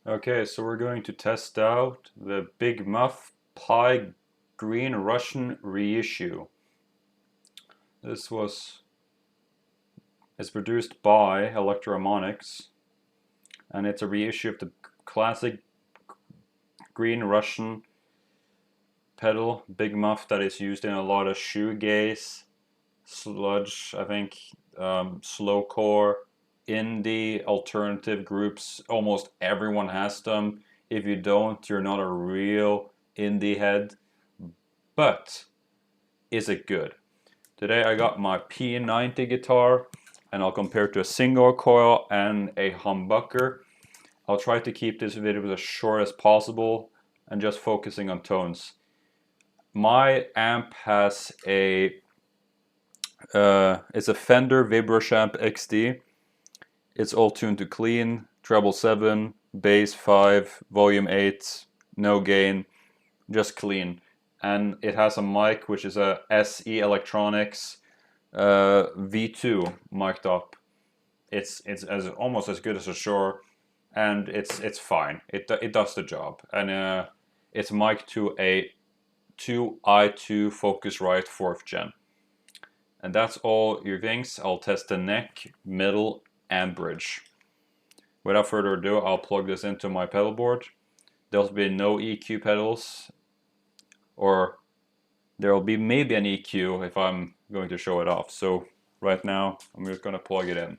Okay, so we're going to test out the Big Muff Pie Green Russian Reissue. This is produced by Electro Harmonix, and it's a reissue of the classic Green Russian pedal Big Muff that is used in a lot of shoegaze, sludge, I think, slowcore, indie, alternative groups. Almost everyone has them. If you don't, you're not a real indie head. But is it good? Today I got my P90 guitar and I'll compare it to a single coil and a humbucker. I'll try to keep this video as short as possible and just focusing on tones. My amp has it's a Fender Vibrochamp XD. It's all tuned to clean, treble 7, bass 5, volume 8, no gain, just clean. And it has a mic which is a SE Electronics V2 mic'd up. It's almost as good as a Shure, and it's fine. It does the job, and it's mic'd to a 2i2 Focusrite 4th gen. And that's all your things. I'll test the neck, middle, and bridge. Without further ado, I'll plug this into my pedal board. There'll be no EQ pedals, or there'll be maybe an EQ if I'm going to show it off. So right now, I'm just going to plug it in.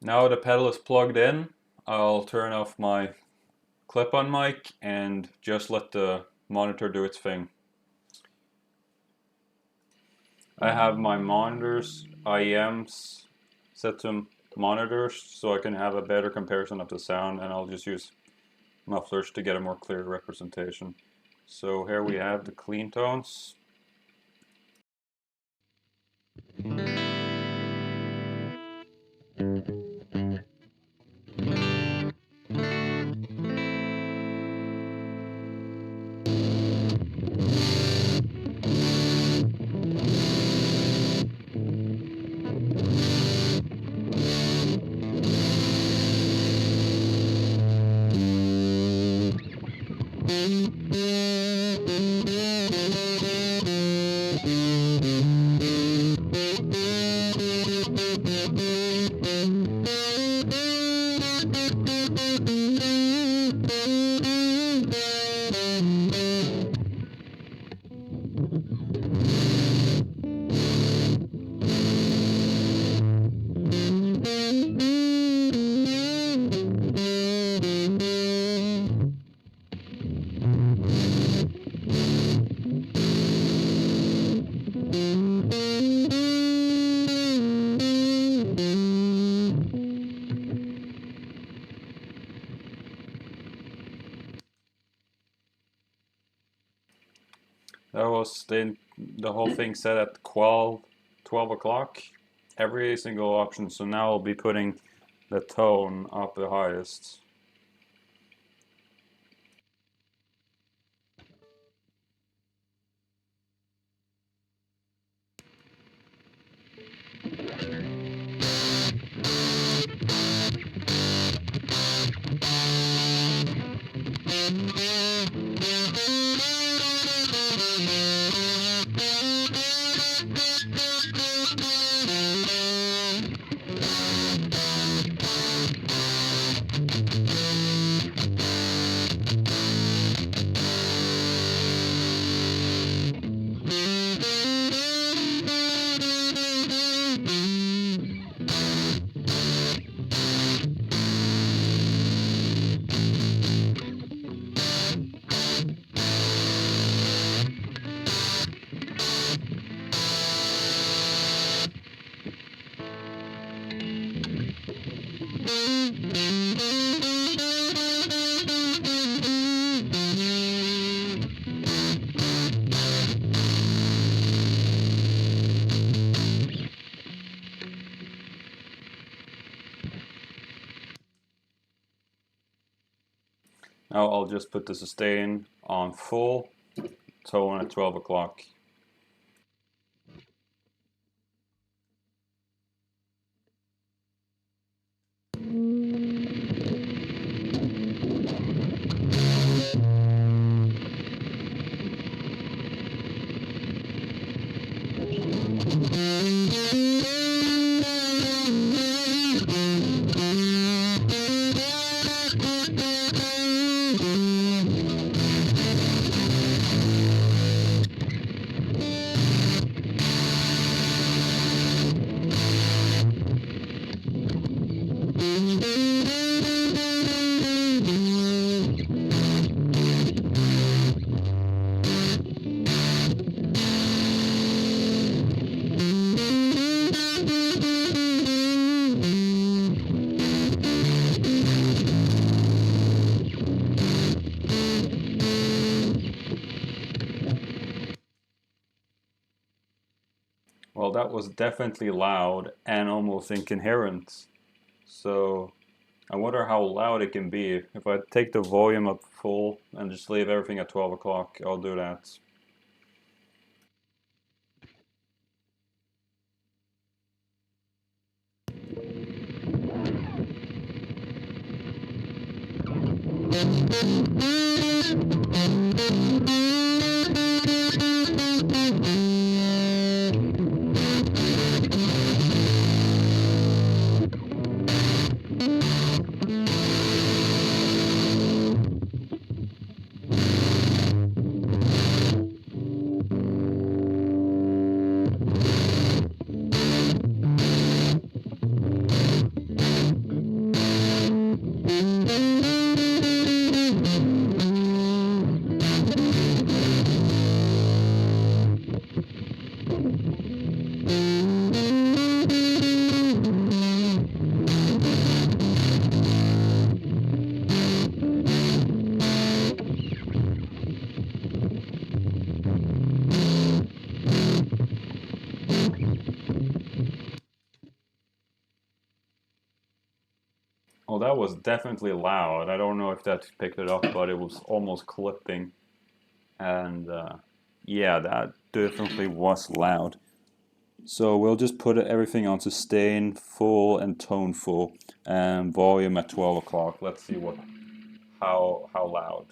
Now the pedal is plugged in, I'll turn off my clip-on mic and just let the monitor do its thing. I have my monitors, IEMs, set to monitors so I can have a better comparison of the sound, and I'll just use mufflers to get a more clear representation. So here we have the clean tones. That was the whole thing set at 12 o'clock, every single option. So now I'll be putting the tone up the highest. Now I'll just put the sustain on full, tone at 12 o'clock. Well, that was definitely loud and almost incoherent. So I wonder how loud it can be. If I take the volume up full and just leave everything at 12 o'clock, I'll do that. Oh, that was definitely loud. I don't know if that picked it up, but it was almost clipping. And yeah, that definitely was loud. So we'll just put everything on sustain full and tone full and volume at 12 o'clock. Let's see how loud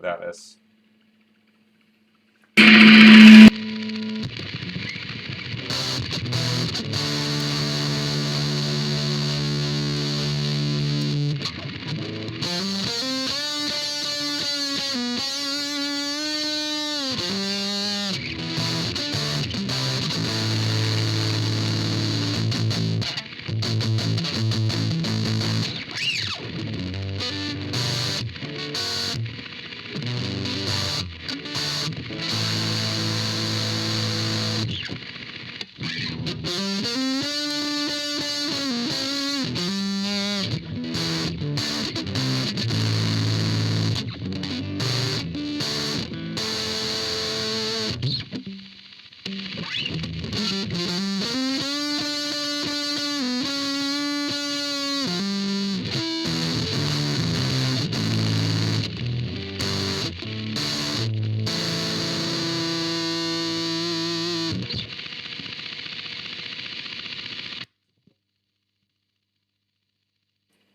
that is.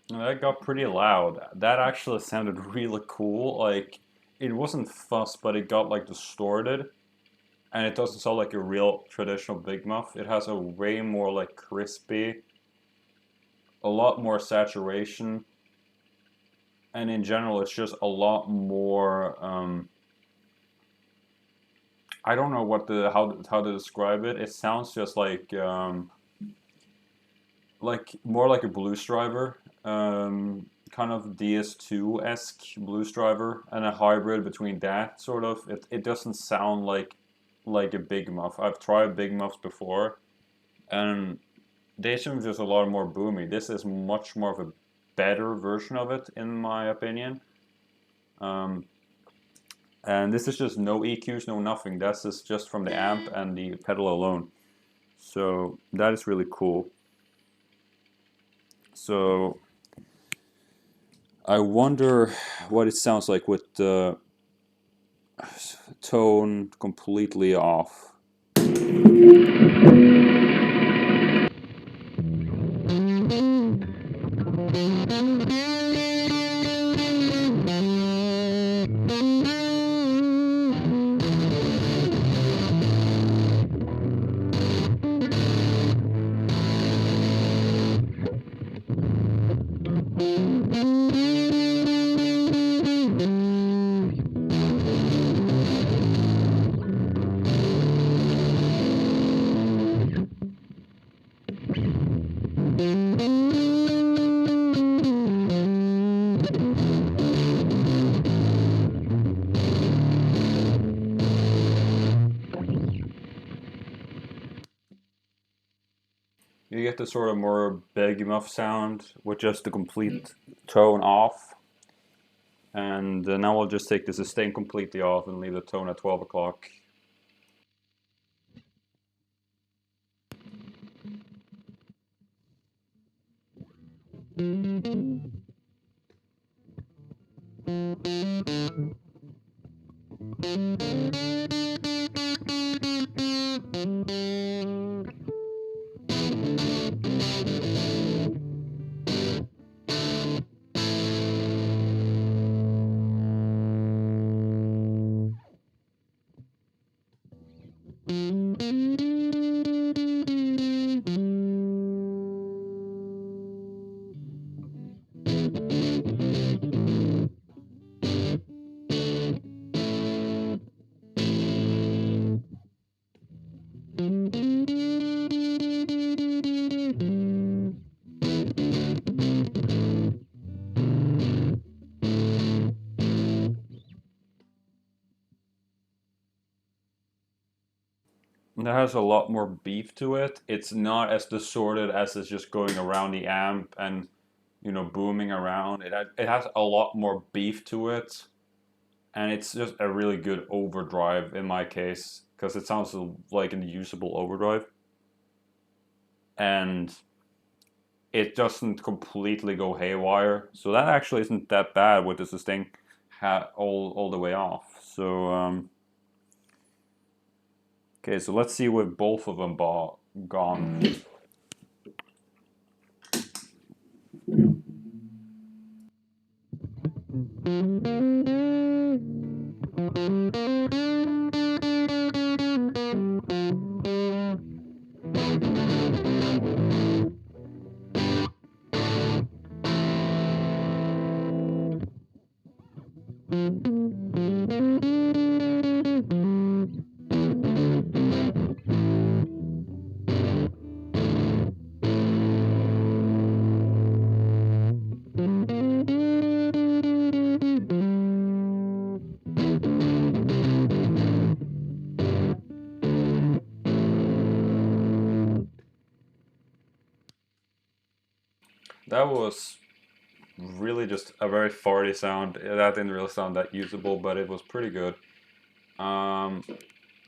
That got pretty loud. That actually sounded really cool. Like, it wasn't fuzz, but it got like distorted. And it doesn't sound like a real traditional Big Muff. It has a way more like crispy, a lot more saturation. And in general, it's just a lot more. I don't know what the how to describe it. It sounds just like more like a blues driver, kind of DS2-esque blues driver, and a hybrid between that sort of. It doesn't sound like a Big Muff. I've tried Big Muffs before, and they seem just a lot more boomy. This is much more of a better version of it, in my opinion. Um, and this is just no EQs, no nothing. This is just from the amp and the pedal alone. So that is really cool. So I wonder what it sounds like with the tone completely off. You get the sort of more Big Muff sound with just the complete tone off. And now I'll just take the sustain completely off and leave the tone at 12 o'clock. It has a lot more beef to it. It's not as distorted as it's just going around the amp and, you know, booming around. It has a lot more beef to it, and it's just a really good overdrive in my case because it sounds like an usable overdrive, and it doesn't completely go haywire. So that actually isn't that bad with the sustain all the way off. So okay, so let's see with both of them gone. That was really just a very farty sound. That didn't really sound that usable, but it was pretty good. Um,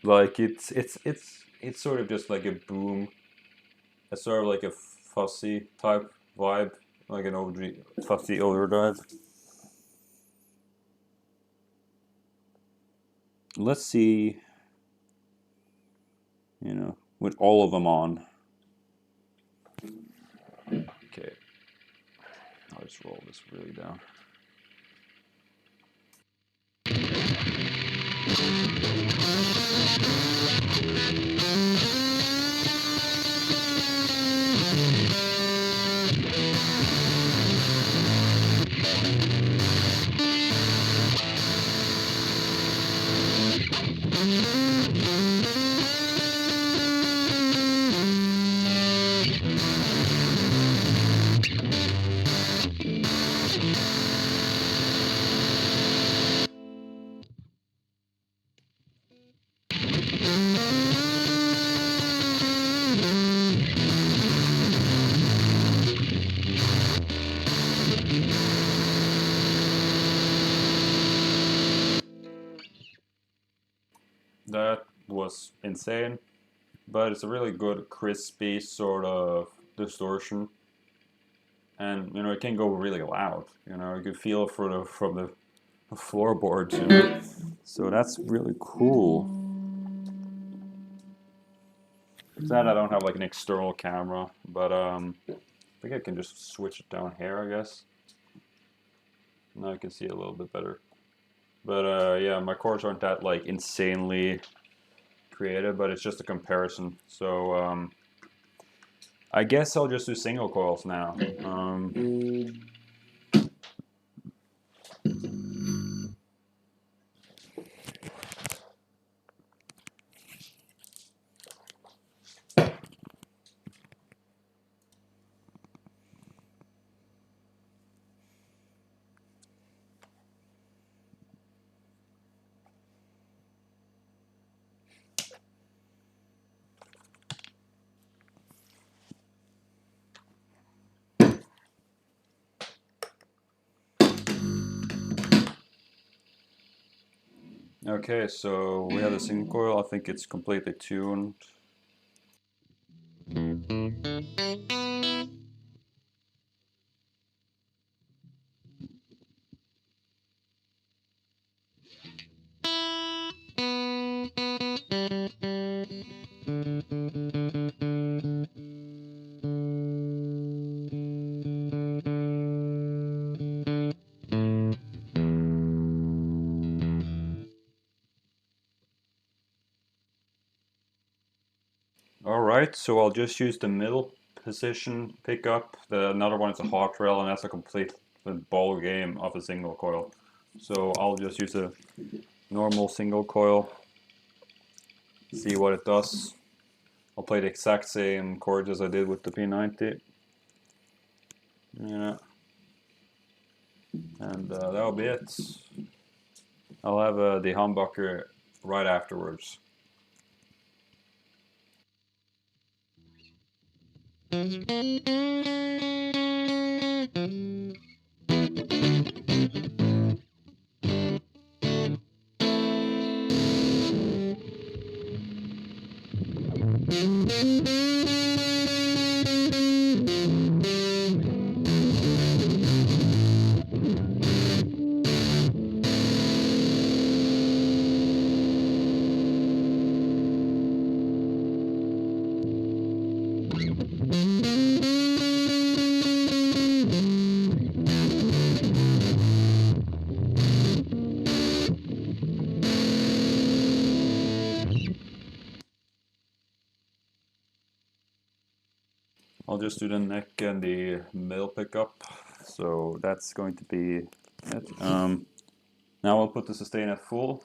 like it's sort of just like a boom. It's sort of like a fussy type vibe, like an fussy overdrive. Let's see, you know, with all of them on. Okay, I'll just roll this really down. That was insane, but it's a really good crispy sort of distortion, and you know it can go really loud. You know you can feel it from the floorboards. You know? So that's really cool. Sad I don't have like an external camera, but I think I can just switch it down here. I guess now I can see it a little bit better. But yeah, my chords aren't that like insanely creative, but it's just a comparison. So I guess I'll just do single coils now. Okay, so we have the single coil. I think it's completely tuned. Alright, so I'll just use the middle position pickup. Another one is a hot rail, and that's a complete ball game of a single coil. So I'll just use a normal single coil, see what it does. I'll play the exact same chords as I did with the P90. Yeah. And that'll be it. I'll have the humbucker right afterwards. I'll just do the neck and the middle pickup. So that's going to be it. Now I'll put the sustain at full.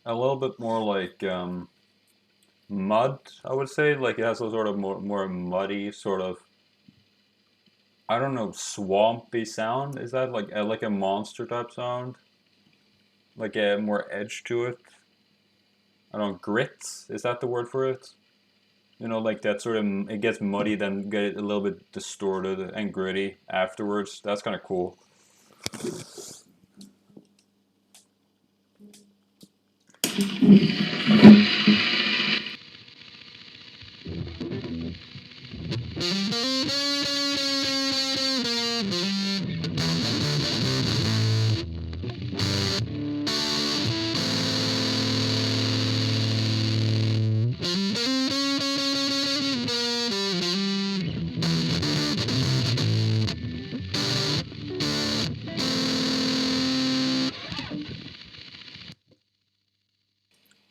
A little bit more like mud, I would say. Like it has a sort of more muddy sort of, I don't know, swampy sound. Is that like a monster type sound? Like a more edge to it. I don't know, grit, is that the word for it? You know, like that sort of, it gets muddy, then get a little bit distorted and gritty afterwards. That's kind of cool.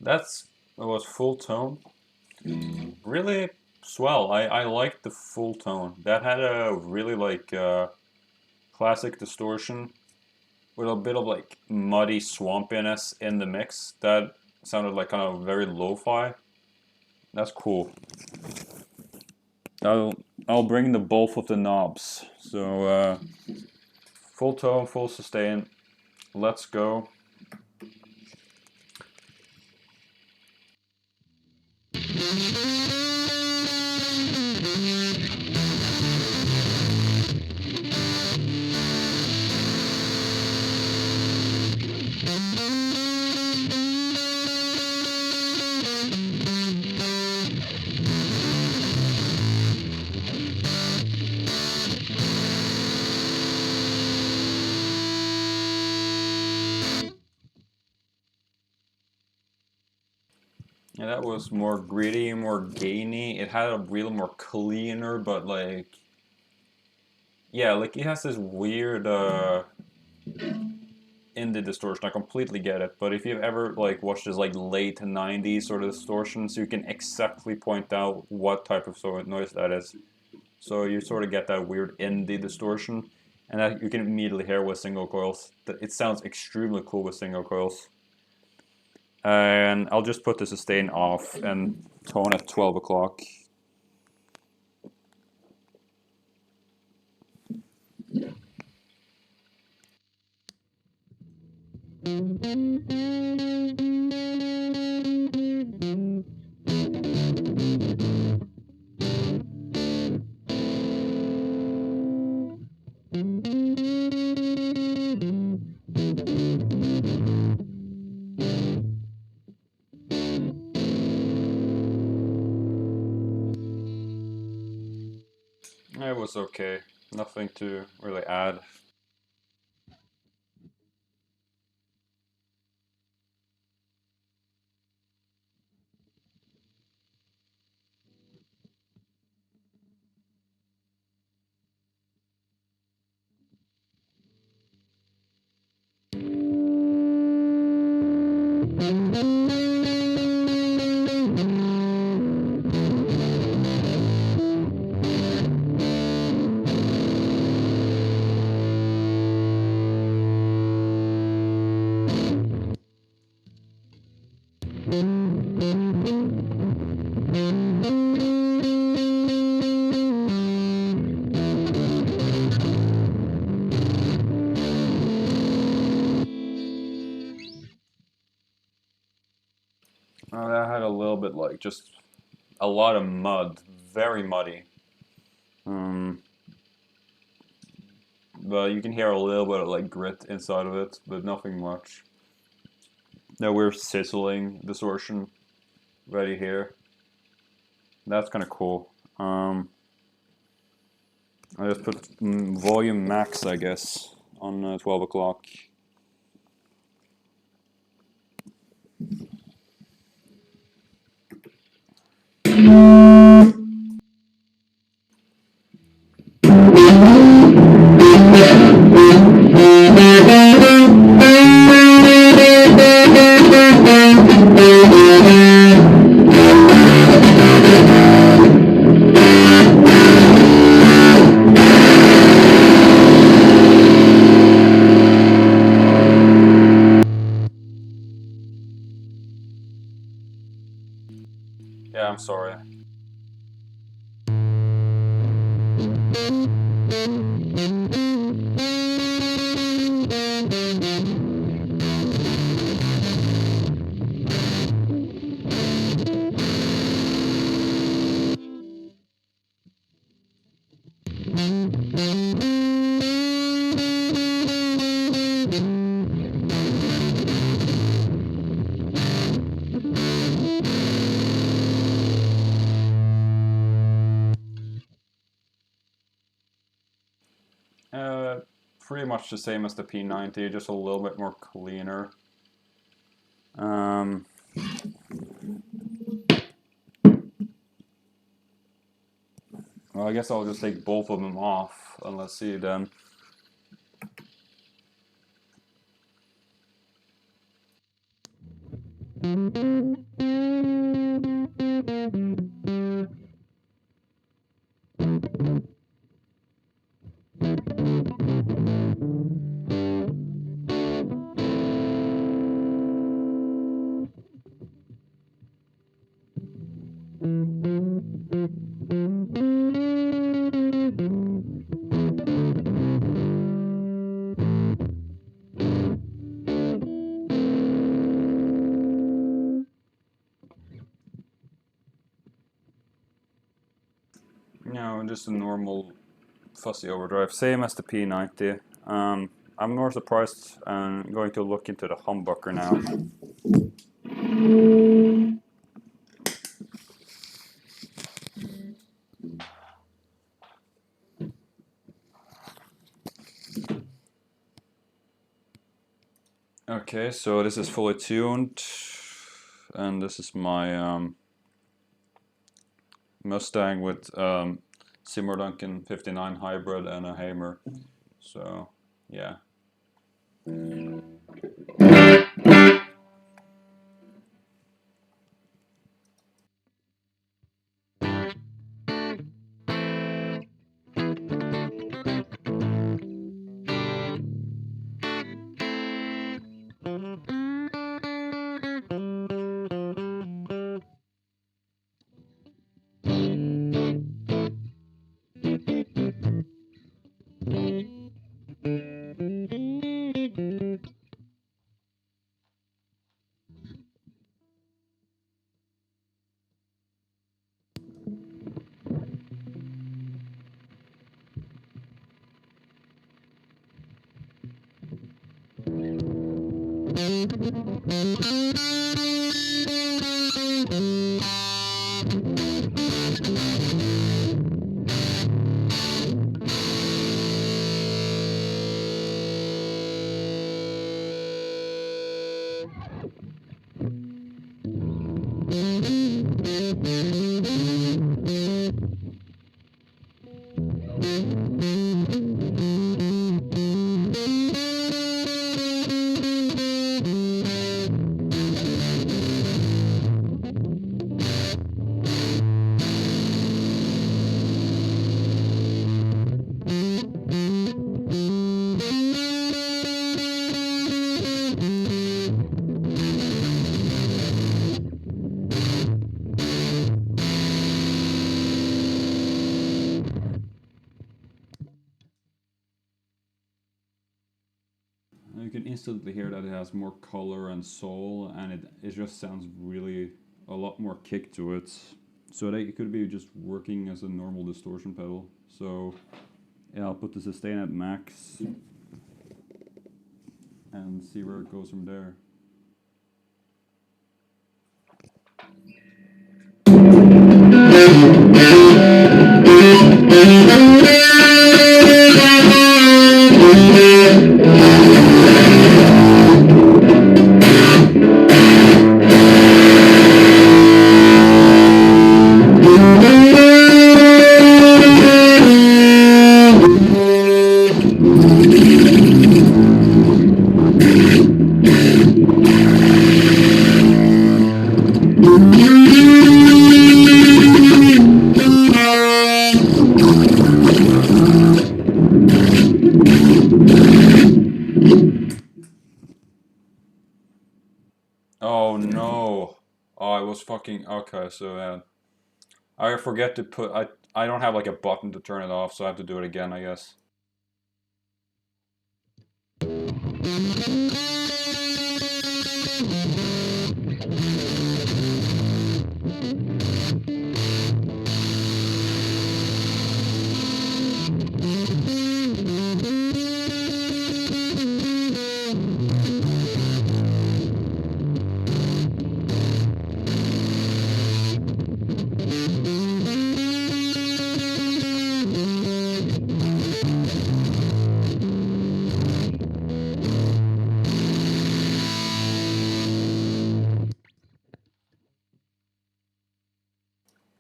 That was full tone. Really swell. I liked the full tone. That had a really like classic distortion with a bit of like muddy swampiness in the mix. That sounded like kind of very lo-fi. That's cool. I'll bring the both of the knobs. So full tone, full sustain. Let's go. Yeah, that was more gritty, more gainy. It had a real more cleaner, but like, yeah, like it has this weird indie distortion. I completely get it, but if you've ever like watched this like late 90s sort of distortions, you can exactly point out what type of sort of noise that is. So you sort of get that weird indie distortion, and that you can immediately hear with single coils. It sounds extremely cool with single coils. And I'll just put the sustain off and tone at 12 o'clock. It was okay. Nothing to really add. That had a little bit like just a lot of mud, very muddy. But you can hear a little bit of like grit inside of it, but nothing much. Now we're sizzling distortion ready here. That's kind of cool. I just put volume max, I guess, on 12 o'clock. Yeah, I'm sorry. Pretty much the same as the P90, just a little bit more cleaner. Well, I guess I'll just take both of them off and let's see then. No, just a normal fuzzy overdrive, same as the P90. I'm more surprised and going to look into the humbucker now. Okay, so this is fully tuned, and this is my Mustang with Seymour Duncan 59 hybrid and a Hamer. So, yeah. You can instantly hear that it has more color and soul, and it just sounds really a lot more kick to it. So that it could be just working as a normal distortion pedal. So yeah, I'll put the sustain at max and see where it goes from there. Oh no. Oh, I was fucking okay, so I forget to put I don't have like a button to turn it off, so I have to do it again, I guess.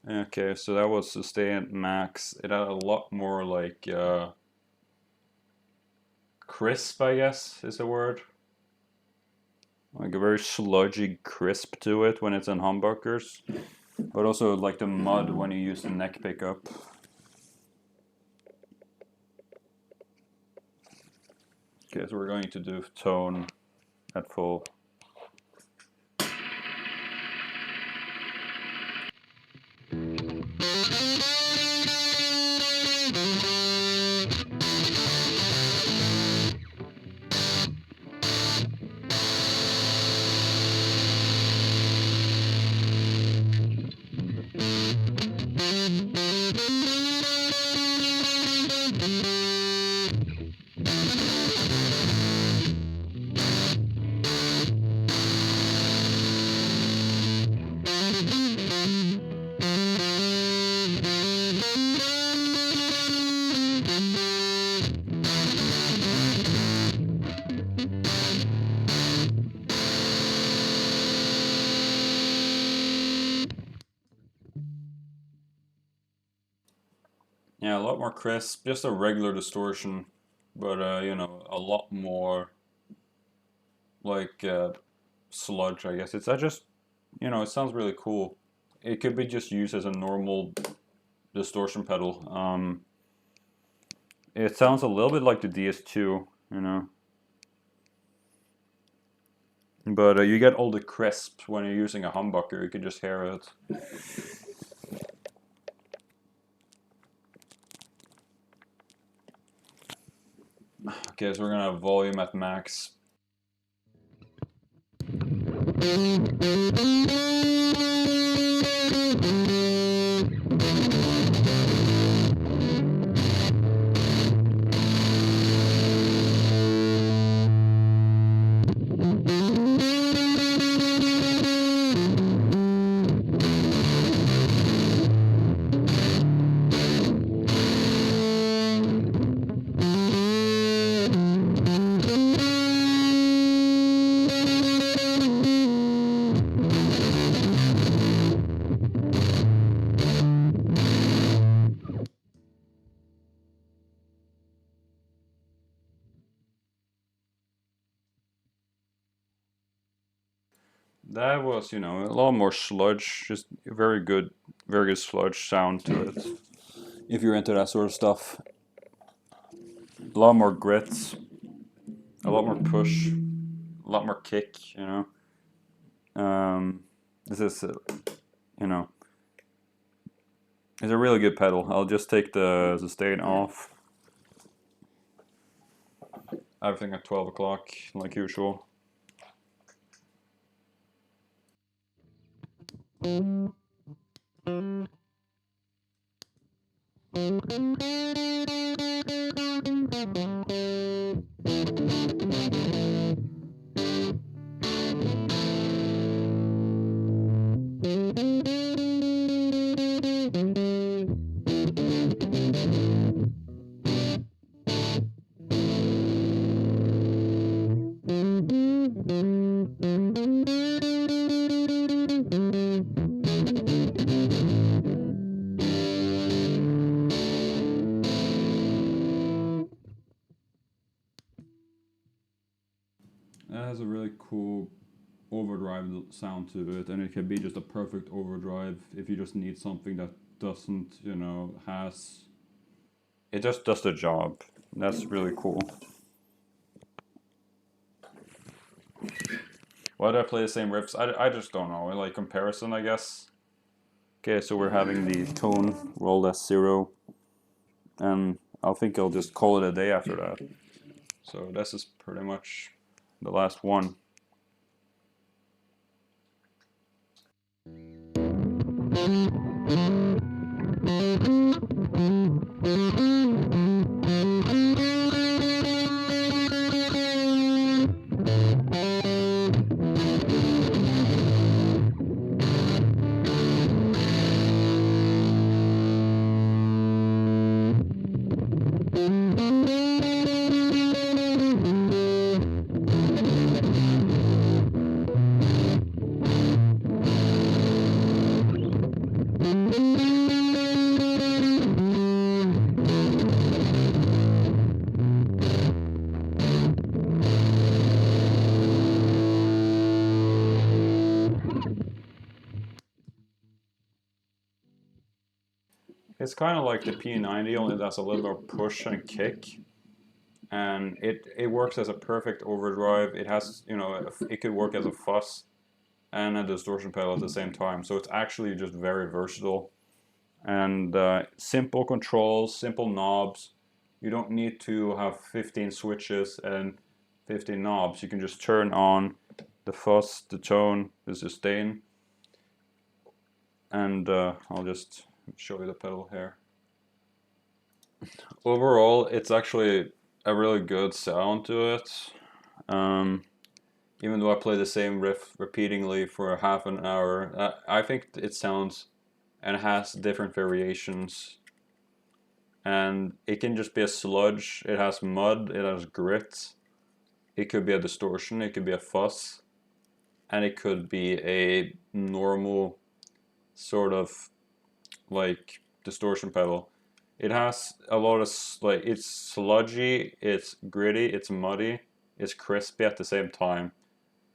Okay, so that was sustain max. It had a lot more like crisp, I guess is the word. Like a very sludgy crisp to it when it's in humbuckers. But also like the mud when you use the neck pickup. Okay, so we're going to do tone at full. Yeah, a lot more crisp, just a regular distortion, but you know, a lot more like sludge, I guess. It's just, you know, it sounds really cool. It could be just used as a normal distortion pedal. It sounds a little bit like the DS2, you know. But you get all the crisp when you're using a humbucker, you can just hear it. Okay, so we're gonna have volume at max. that was, you know, a lot more sludge, just very good sludge sound to it. If you're into that sort of stuff. A lot more grits, a lot more push, a lot more kick, you know. This is, you know, it's a really good pedal. I'll just take the sustain off. Everything at 12 o'clock, like usual. It has a really cool overdrive sound to it, and it can be just a perfect overdrive if you just need something that doesn't, you know, has. It just does the job. That's really cool. Why do I play the same riffs? I just don't know. Like comparison, I guess. Okay, so we're having the tone rolled as 0, and I think I'll just call it a day after that. So this is pretty much the last one. It's kind of like the P90, only that's a little more push and kick, and it works as a perfect overdrive. It has, you know, it could work as a fuzz and a distortion pedal at the same time. So it's actually just very versatile, and simple controls, simple knobs. You don't need to have 15 switches and 15 knobs. You can just turn on the fuzz, the tone, the sustain, and I'll just show you the pedal here. Overall, it's actually a really good sound to it. Even though I play the same riff repeatedly for half an hour, I think it sounds and has different variations. And it can just be a sludge, it has mud, it has grit, it could be a distortion, it could be a fuzz, and it could be a normal sort of like distortion pedal. It has a lot of, like, it's sludgy, it's gritty, it's muddy, it's crispy at the same time.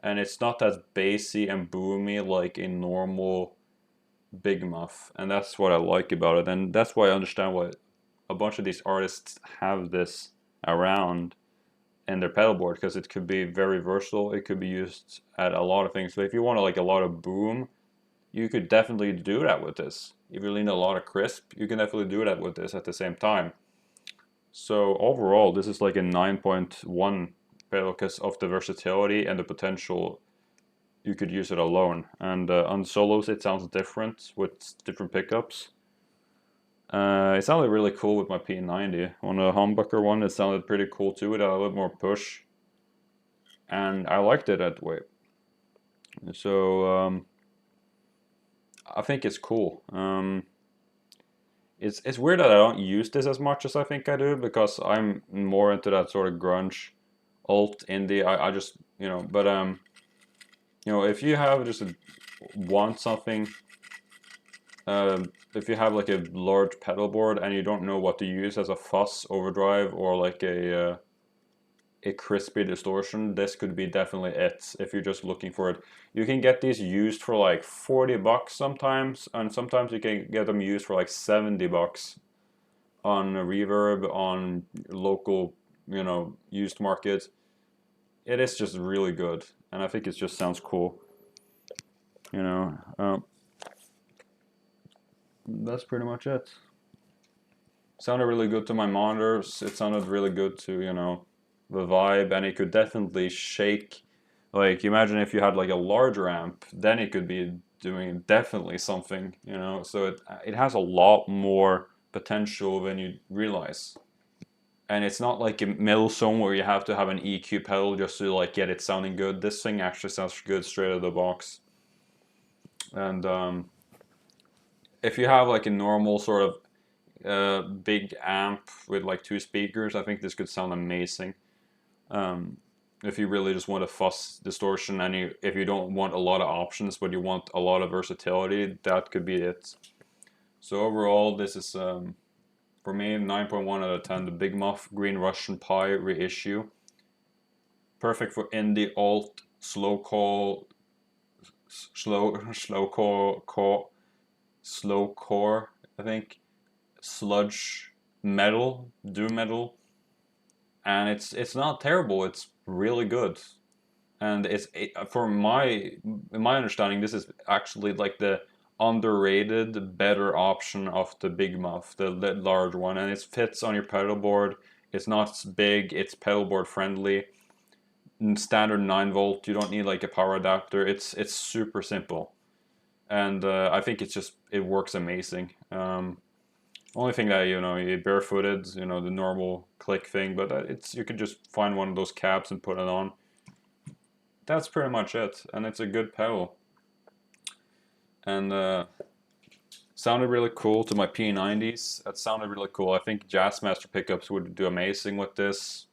And it's not as bassy and boomy like a normal big muff. And that's what I like about it. And that's why I understand why a bunch of these artists have this around in their pedal board, because it could be very versatile. It could be used at a lot of things. So if you want like a lot of boom, you could definitely do that with this. If you need a lot of crisp, you can definitely do that with this at the same time. So overall, this is like a 9.1 pedal because of the versatility and the potential. You could use it alone. And on solos, it sounds different with different pickups. It sounded really cool with my P90. On the humbucker one, it sounded pretty cool too. It had a little more push, and I liked it that way. So I think it's cool. It's weird that I don't use this as much as I think I do, because I'm more into that sort of grunge, alt indie. I just, you know, but you know, if you have just want something. If you have like a large pedal board and you don't know what to use as a fuzz overdrive or like a a crispy distortion, this could be definitely it if you're just looking for it. You can get these used for like 40 bucks sometimes, and sometimes you can get them used for like 70 bucks on Reverb, on local, you know, used market. It is just really good, and I think it just sounds cool. You know, that's pretty much it. Sounded really good to my monitors. It sounded really good to, you know, the vibe, and it could definitely shake. Like, imagine if you had like a larger amp, then it could be doing definitely something, you know. So it has a lot more potential than you realize. And it's not like a middle zone where you have to have an EQ pedal just to like get it sounding good. This thing actually sounds good straight out of the box. And if you have like a normal sort of big amp with like 2 speakers, I think this could sound amazing. If you really just want a fuzz distortion, and if you don't want a lot of options but you want a lot of versatility, that could be it. So overall, this is for me 9.1 out of 10. The Big Muff Green Russian Pie reissue, perfect for indie alt, slow core, I think, sludge metal, doom metal, and it's not terrible. It's really good, and for my understanding, this is actually like the underrated, better option of the Big Muff, the large one, and it fits on your pedal board. It's not big. It's pedal board friendly. Standard 9 volt. You don't need like a power adapter. It's super simple, and I think it works amazing. Only thing that, you know, you barefooted, you know, the normal click thing, but you could just find one of those caps and put it on. That's pretty much it, and it's a good pedal. And sounded really cool to my P90s. That sounded really cool. I think Jazzmaster pickups would do amazing with this.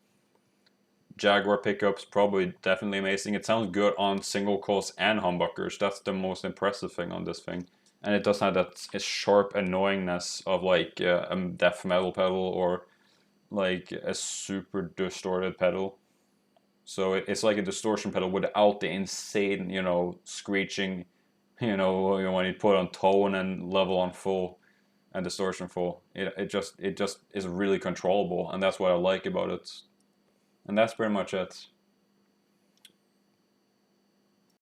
Jaguar pickups probably definitely amazing. It sounds good on single coils and humbuckers. That's the most impressive thing on this thing. And it doesn't have that sharp annoyingness of like a death metal pedal or like a super distorted pedal. So it's like a distortion pedal without the insane, you know, screeching, you know, when you put on tone and level on full and distortion full. It just is really controllable, and that's what I like about it. And that's pretty much it.